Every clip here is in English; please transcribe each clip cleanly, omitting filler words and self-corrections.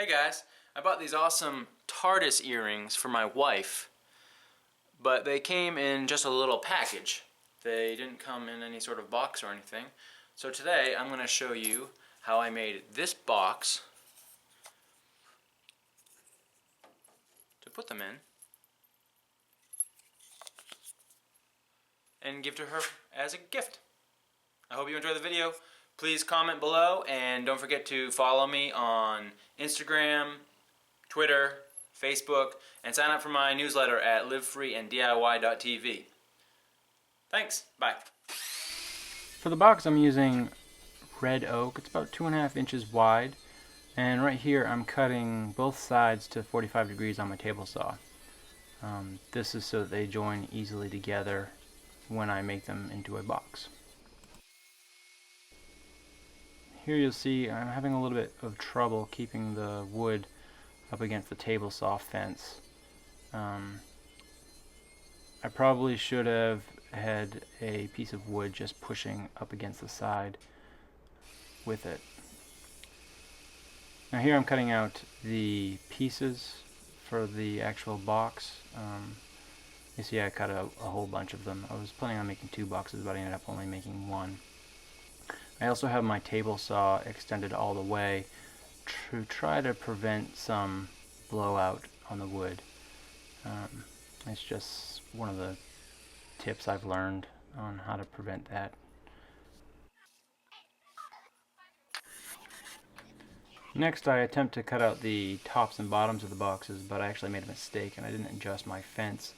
Hey guys, I bought these awesome Tardis earrings for my wife, but they came in just a little package. They didn't come in any sort of box or anything. So today I'm going to show you how I made this box to put them in and give to her as a gift. I hope you enjoy the video. Please comment below and don't forget to follow me on Instagram, Twitter, Facebook, and sign up for my newsletter at livefreeanddiy.tv. Thanks. Bye. For the box I'm using red oak. It's about 2.5 inches wide, and right here I'm cutting both sides to 45 degrees on my table saw. This is so that they join easily together when I make them into a box. Here you'll see I'm having a little bit of trouble keeping the wood up against the table saw fence. I probably should have had a piece of wood just pushing up against the side with it. Now here I'm cutting out the pieces for the actual box. You see I cut a whole bunch of them. I was planning on making 2 boxes, but I ended up only making 1. I also have my table saw extended all the way to try to prevent some blowout on the wood. It's just one of the tips I've learned on how to prevent that. Next I attempt to cut out the tops and bottoms of the boxes, but I actually made a mistake and I didn't adjust my fence.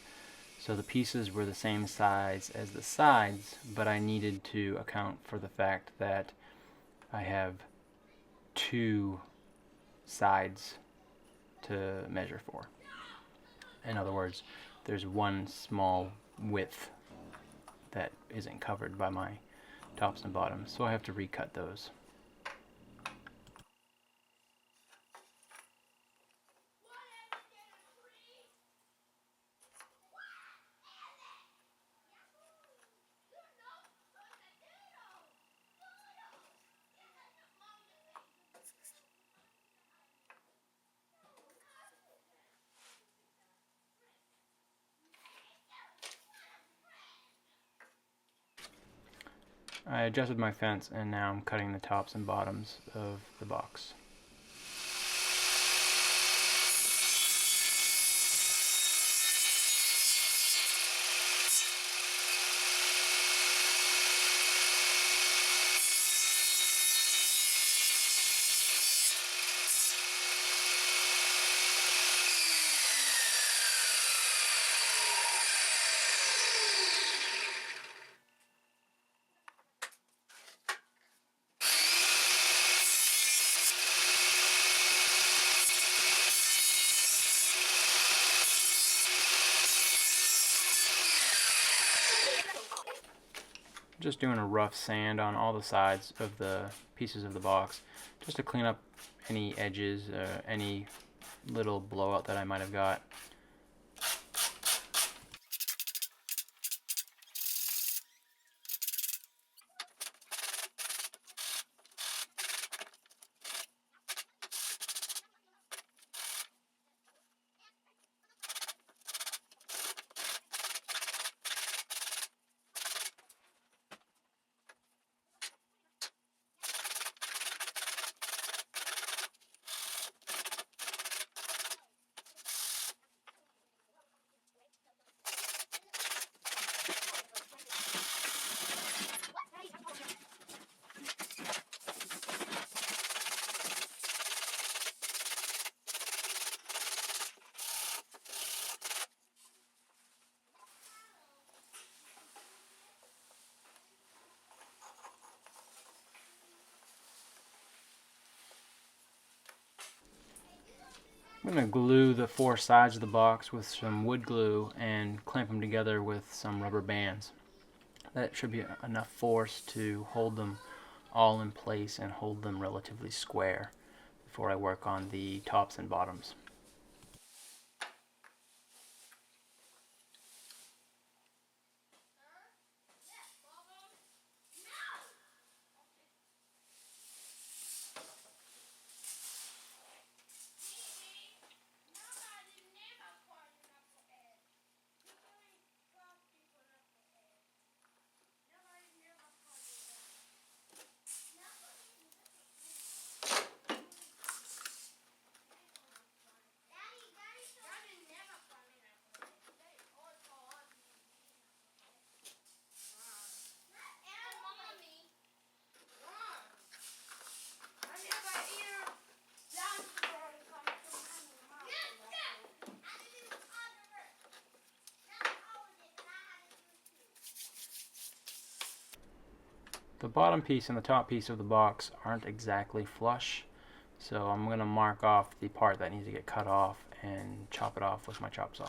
So the pieces were the same size as the sides, but I needed to account for the fact that I have 2 sides to measure for. In other words, there's one small width that isn't covered by my tops and bottoms, so I have to recut those. I adjusted my fence and now I'm cutting the tops and bottoms of the box. Just doing a rough sand on all the sides of the pieces of the box just to clean up any edges, any little blowout that I might have got. I'm going to glue the 4 sides of the box with some wood glue and clamp them together with some rubber bands. That should be enough force to hold them all in place and hold them relatively square before I work on the tops and bottoms. The bottom piece and the top piece of the box aren't exactly flush, so I'm going to mark off the part that needs to get cut off and chop it off with my chop saw.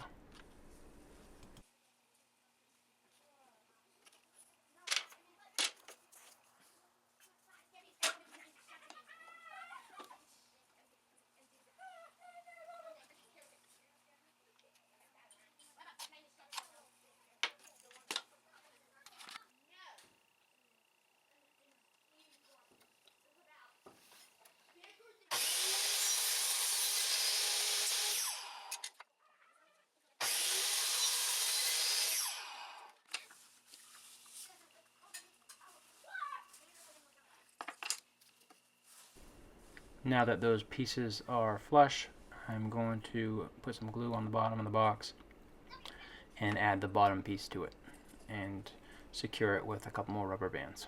Now that those pieces are flush, I'm going to put some glue on the bottom of the box and add the bottom piece to it and secure it with a couple more rubber bands.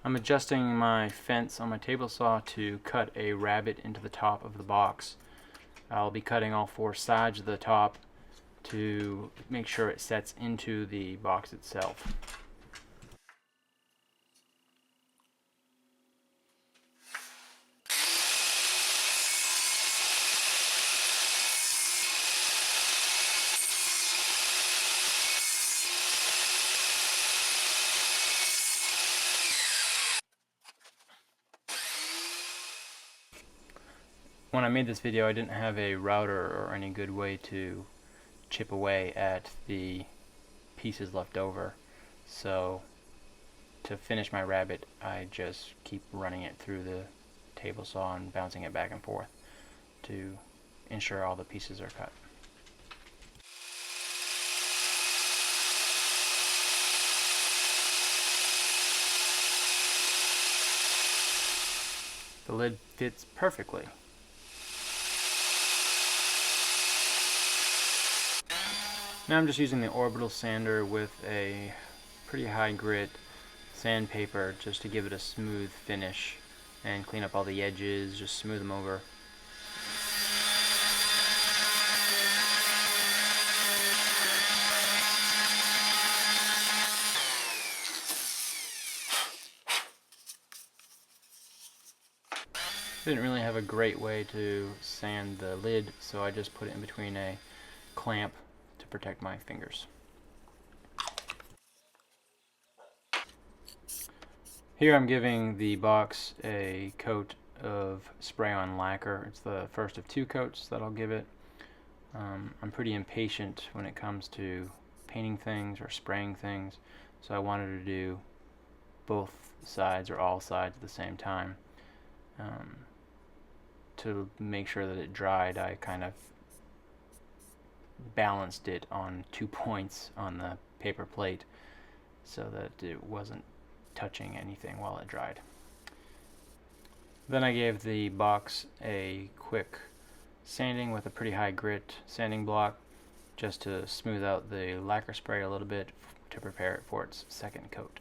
I'm adjusting my fence on my table saw to cut a rabbet into the top of the box. I'll be cutting all four sides of the top to make sure it sets into the box itself. When I made this video, I didn't have a router or any good way to chip away at the pieces left over. So to finish my rabbet, I just keep running it through the table saw and bouncing it back and forth to ensure all the pieces are cut. The lid fits perfectly. Now I'm just using the orbital sander with a pretty high grit sandpaper just to give it a smooth finish and clean up all the edges, just smooth them over. Didn't really have a great way to sand the lid, so I just put it in between a clamp to protect my fingers. Here I'm giving the box a coat of spray-on lacquer. It's the first of 2 coats that I'll give it. I'm pretty impatient when it comes to painting things or spraying things, so I wanted to do both sides or all sides at the same time. To make sure that it dried, I kind of balanced it on 2 points on the paper plate so that it wasn't touching anything while it dried. Then I gave the box a quick sanding with a pretty high grit sanding block just to smooth out the lacquer spray a little bit to prepare it for its second coat.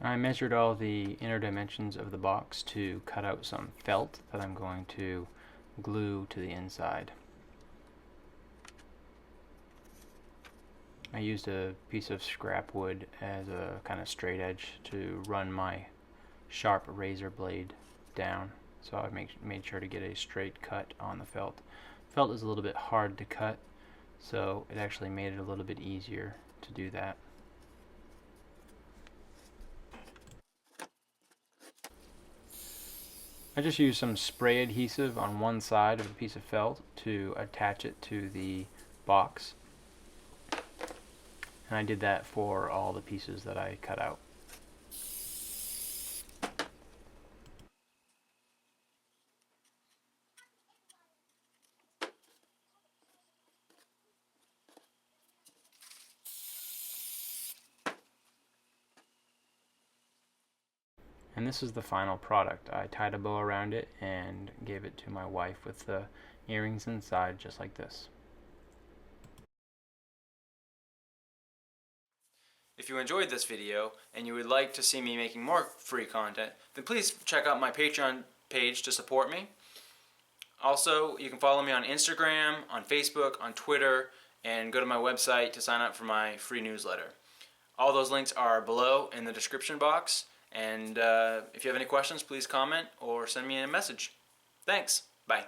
I measured all the inner dimensions of the box to cut out some felt that I'm going to glue to the inside. I used a piece of scrap wood as a kind of straight edge to run my sharp razor blade down, so I made sure to get a straight cut on the felt felt is a little bit hard to cut, so it actually made it a little bit easier to do that. I just used some spray adhesive on one side of a piece of felt to attach it to the box. And I did that for all the pieces that I cut out. And this is the final product. I tied a bow around it and gave it to my wife with the earrings inside, just like this. If you enjoyed this video and you would like to see me making more free content, then please check out my Patreon page to support me. Also, you can follow me on Instagram, on Facebook, on Twitter, and go to my website to sign up for my free newsletter. All those links are below in the description box, and if you have any questions, please comment or send me a message. Thanks. Bye.